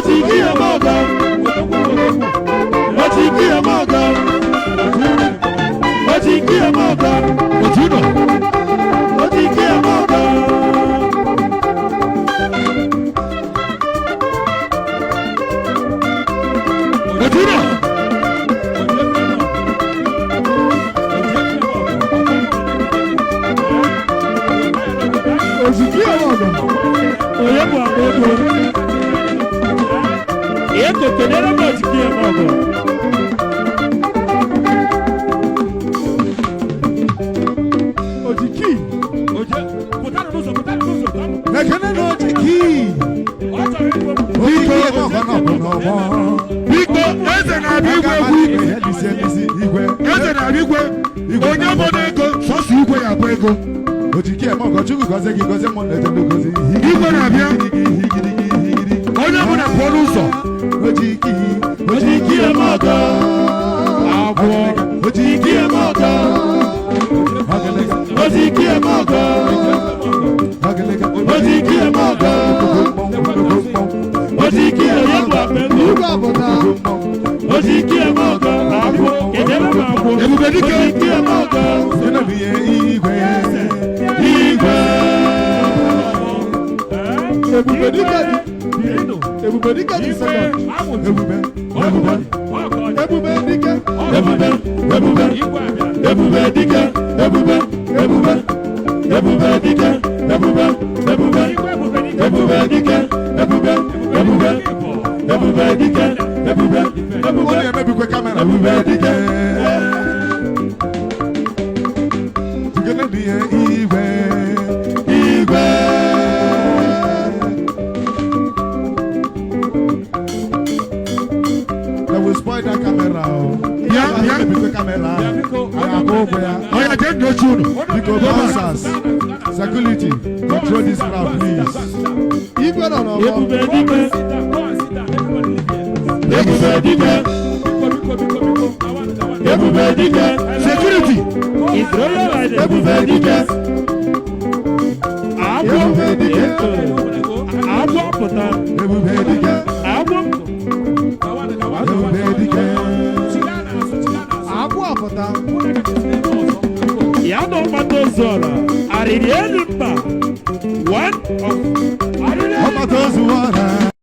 Otikia moga. Otikia moga. Otikia moga. Otuno. Otikia moga. Otuno. Otikia moga. Oye kwa moga. Eko tenera otikia moga. Ekene no Ojiki. Ojiki emo kono kono. Biko eze na bigwe igwe. Eze na bigwe. Onye bono ego sosu igwe ya bo ego. Ojiki emo ko chugu goze gi goze mo leje no goze. Igwe na bia. Onye bono kworo ụzọ. Ojiki. Ojiki emo ko. Abo. Ojiki emo ko. Ojiki emo ko. Ojiki emo ko. Ojiki emo ko. Ojiki emo ko. Abo. Kedere ma abo. Ebubedike. Ojiki emo ko. Ina biye igwe. Igwe. Ebubedike. Ebubedike di sebe. Ebube. Ebubedike. Ebubedike. Ebubedike. Only a baby quick camera. Together be igwe. That will spoil that camera. Yeah. Baby camera. I am over here. Oh, yeah, get no tune. Because bouncers, security, control this crowd, please. Igwe no. Ebubedike. Security. Ebubedike. Ebubedike.